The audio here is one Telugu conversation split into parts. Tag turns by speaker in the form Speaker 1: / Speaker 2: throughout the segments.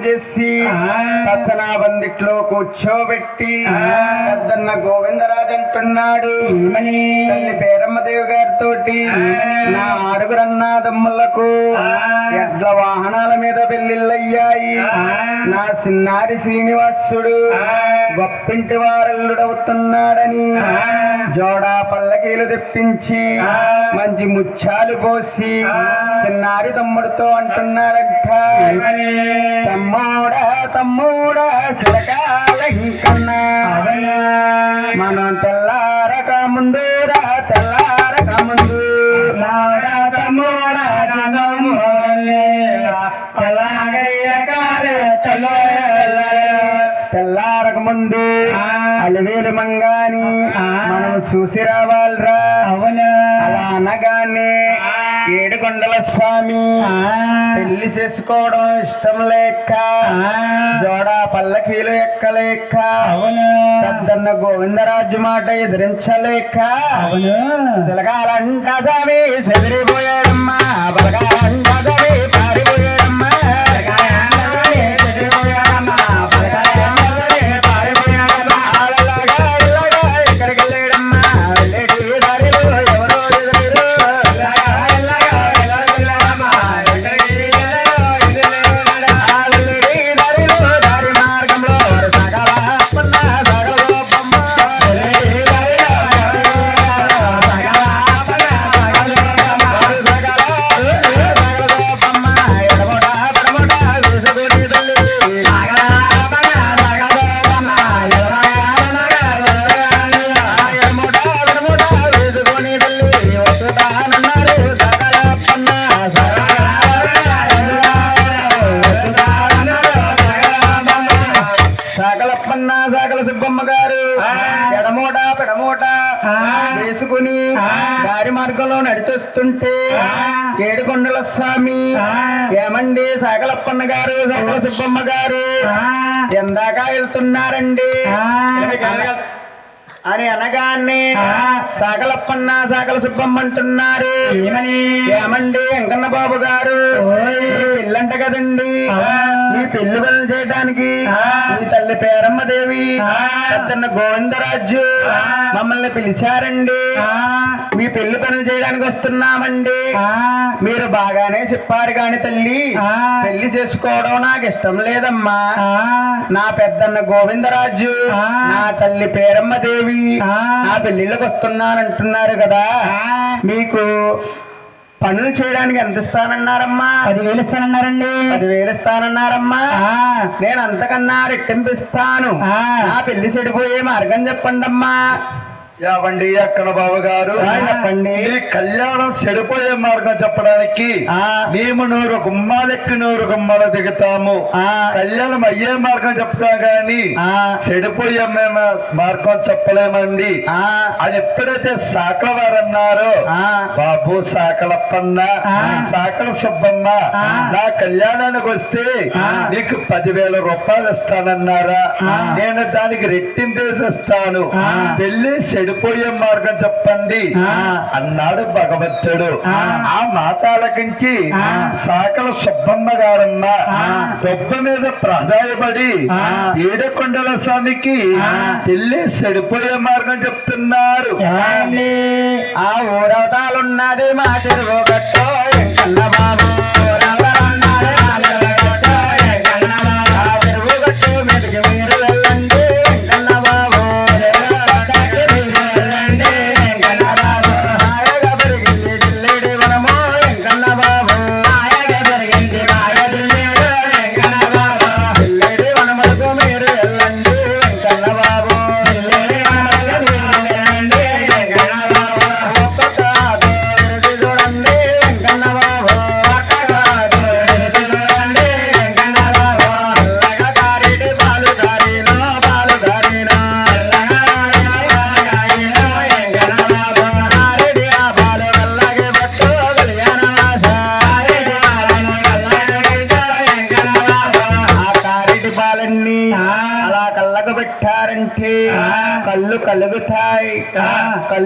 Speaker 1: చేసి పచ్చనా బందిట్లో కూర్చోబెట్టి పెద్దన్న గోవిందరాజు అంటున్నాడు, తల్లి పేరమ్మదేవి గారితో నా ఆరుగురన్నాదమ్ములకు ఎడ్ల వాహనాల మీద పెళ్లిళ్ళయ్యాయి. నా సిన్నారి శ్రీనివాసుడు గొప్పింటి వారల్లుడవుతున్నాడని జోడా పల్లకీలు తెప్పించి మంచి ముత్యాలు పోసి చిన్నారి తమ్ముడితో అంటున్నాడంట, తమ్ముడా తమ్ముడా చిరకాల ఇంకన్నా మనం తెల్లారక ముందురా తెల్లారక ముందు తెల్లారక ముందు అలివేలు మంగాని మనం చూసి రావాలరా. అలా అనగానే ఏడుకొండల స్వామి పెళ్లి చేసుకోవడం ఇష్టం లేక జోడా పల్లకీలు ఎక్కలేక పెద్దన్న గోవిందరాజు మాట ఎదిరించలేక సిలగాలంట స్వామి చెదిరిపోయాడమ్మా, బలగాలంట స్వామి పారిపోయాడమ్మా. వేసుకుని దారి మార్గంలో నడిచొస్తుంటే ఏడుకొండల స్వామి, ఏమండి సాగలప్పన్న గారు సకల సుబ్బమ్మ గారు ఎందాక వెళ్తున్నారండి అని అనగానే సాగలప్పన్న సాగల సుబ్బమ్మ అంటున్నారు, ఏమండి వెంకన్న బాబు గారు పెళ్ళంట కదండి, మీ పెళ్లి పనులు చేయడానికి మీ తల్లి పేరమ్మదేవి పెద్దన్న గోవిందరాజు మమ్మల్ని పిలిచారండి, మీ పెళ్లి పనులు చేయడానికి వస్తున్నామండి. మీరు బాగానే చెప్పారు కాని తల్లి, పెళ్లి చేసుకోవడం నాకు ఇష్టం లేదమ్మా. నా పెద్దన్న గోవిందరాజు నా తల్లి పేరమ్మదేవి నా పెళ్లిళ్ళకి వస్తున్నానంటున్నారు కదా, మీకు పనులు చేయడానికి ఎంత ఇస్తానన్నారమ్మా? 10,000 ఇస్తానన్నారండి. 10,000 ఇస్తానన్నారమ్మా. నేను అంతకన్నా రెట్టింపిస్తాను. నా పెళ్లి చెడిపోయే మార్గం చెప్పండి అమ్మా.
Speaker 2: యావండి అక్కడ బాబు గారు
Speaker 1: చెప్పండి.
Speaker 2: ఈ కళ్యాణం చెడిపోయే మార్గం చెప్పడానికి మేము 100 గుమ్మాలెక్కి 100 గుమ్మాలు దిగుతాము. కళ్యాణం అయ్యే మార్గం చెప్తాం గాని చెడిపోయే మార్గం చెప్పలేమండి అని ఎప్పుడైతే సాకల వారు అన్నారో, బాబు సాకలప్పన్న సాకల సుబ్బమ్మ నా కళ్యాణానికి వస్తే నీకు 10,000 రూపాయలు ఇస్తానన్నారా, నేను దానికి రెట్టింపేసిస్తాను, పెళ్లి చెడిపోయే మార్గం చెప్పండి అన్నాడు భగవంతుడు. ఆ మాట ఆలకించి సాకల సుబ్బమ్మ గారమ్మ గొప్ప మీద ప్రాధాయపడి ఏడుకొండల స్వామికి పెళ్లి చెడిపోయే మార్గం చెప్తున్నారు.
Speaker 1: ఆ ఊరవతాలున్నది మా చెరువుగట్టో బాబు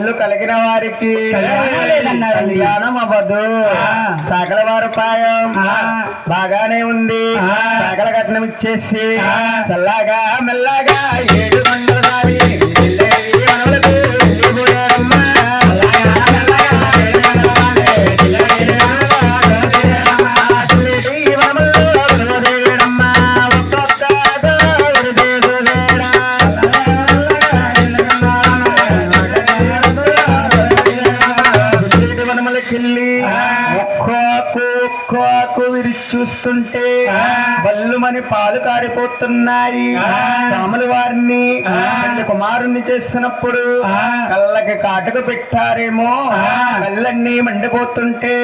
Speaker 1: కళ్ళు కలిగిన వారికి
Speaker 3: లేదన్నారు.
Speaker 1: కళ్యాణం అవ్వదు సకల వారు పాయం బాగానే ఉంది సకల కట్నం ఇచ్చేసి చల్లగా మెల్లగా 7 గంటల దారి వెళ్ళేది వనములకు వెళ్ళిపోయారమ్మా. ఈ వనముల్లో వనదేవేడమ్మా, ఒక్కొక్క వనదేవేడా. వనములకెళ్ళి ఒక్కో ఆకు విరిచి చూస్తుంటే బల్లుమని పాలు కారిపోతున్నాయి. రాముల వారిని పెళ్లి కుమారుణ్ణి చేసినప్పుడు కళ్ళకి కాటుకు పెట్టారేమో, కళ్ళన్నీ మండిపోతుంటే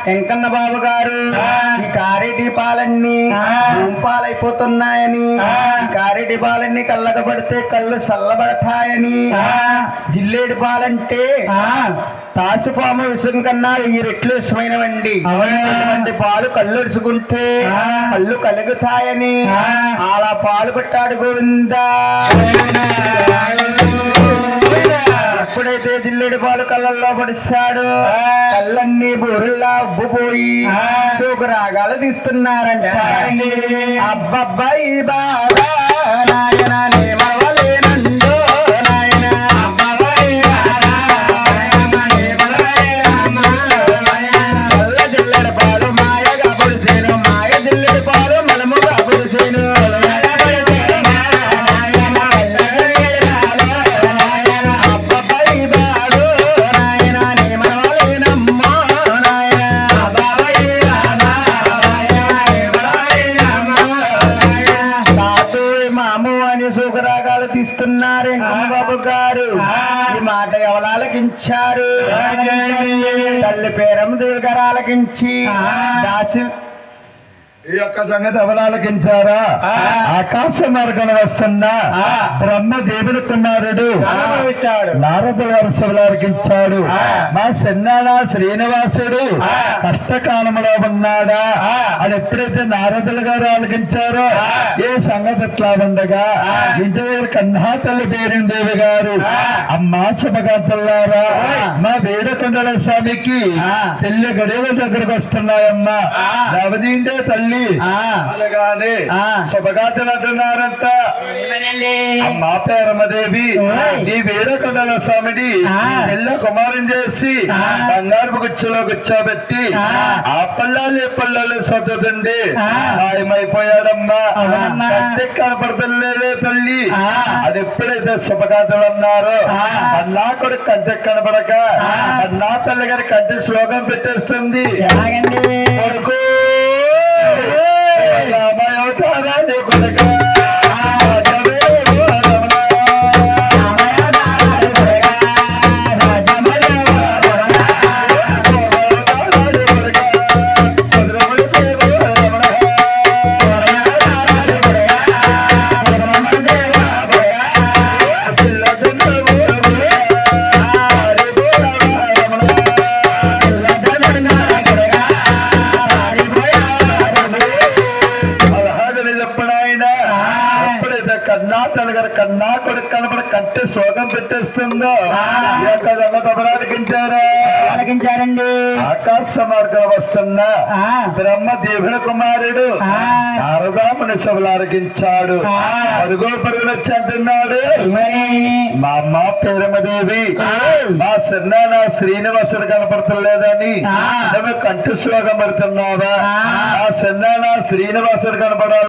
Speaker 1: వెంకన్న బాబు గారు ఈ కారే దీపాలన్నీ పాలైపోతున్నాయని, ఈ కారే దీపాలన్నీ కళ్ళకు పడితే కళ్ళు చల్లబడతాయని, జిల్లేడి పాలంటే తాసుపాము విషం కన్నా 1000 రెట్లు విషమైనవండి. అటువంటి పాలు కళ్ళు అరుచుకుంటే కళ్ళు కలుగుతాయని అలా పాలు పెట్టాడు గోవిందా. ఎప్పుడైతే జిల్లేడి పాలు కళ్ళల్లో పడిస్తాడు, కళ్ళన్నీ బూరుల్లా ఉబ్బుపోయి సోకు రాగాలు తీస్తున్నారంట. అబ్బబ్బాయి బాబా నాయనా నే మరవలేనందో నాయనా, అబ్బబ్బాయి కళ్ళ జిల్లెడి పాలు మాయగా పొడిసేను, మాయ జిల్లెడి పాలు మనముగా పొడిసేను. సూకరాగాలు తీస్తున్నారు బాబు గారు. ఈ మాట ఎవరు ఆలకించారు? తల్లి పేరమ్మ దేవి గారు ఆలకించి దాసి
Speaker 2: ఈ యొక్క సంగతి ఎవరాలకించారా? ఆకాశ మార్గం వస్తున్నా బ్రహ్మ దేవుని కుమారుడు నారద వరుసలాలకించాడు. మా చిన్నాడ శ్రీనివాసుడు కష్టకాలంలో ఉన్నాడా అని ఎప్పుడైతే నారదులు గారు ఆలకించారో, ఏ సంగతి ఎట్లా ఉండగా ఇంటి దగ్గర కన్నా తల్లి పేరుని దేవి గారు అమ్మా శుభగాతల్లారా, మా వేడకొండల స్వామికి పెళ్లి గడియల దగ్గరకు వస్తున్నాయమ్మా, నవదీండే తల్లి అలాగానే శుభగాతలు అంటున్నారంట. అమ్మా పేరమ్మదేవి ఈ వేడకొండల స్వామిని పెళ్ళ కుమారం చేసి బంగారు గుచ్చులో కూర్చోబెట్టి ఆ పళ్ళాలు ఏ పళ్ళాలు సర్దుతుంది మాయమైపోయాడమ్మా, కంటికి కనపడతలేదే తల్లి. అది ఎప్పుడైతే శుభగాతలు అన్నారో అన్నా కొడుకు కంటికి కనపడక అన్నా తల్లి గారి కంటి శ్లోకం పెట్టేస్తుంది. కొడుకు రామాయవతారా నీ కొడుక కన్నా కొడుకు కనపడ కంటే శోకం పెట్టేస్తుందో ఆలకించారండి. ఆకాశ మార్గం వస్తున్నా బ్రహ్మ దేవుని కుమారుడు నారదాముని సభలు ఆలకించాడు. పరుగు పరుగులు వచ్చి అంటున్నాడు, మా అమ్మ పేరమ్మదేవి మా చిన్న శ్రీనివాసుడు కనపడతలేదని నువ్వు కంటి శోకం పెడుతున్నావా? ఆ చిన్న శ్రీనివాసుడు కనపడాలి.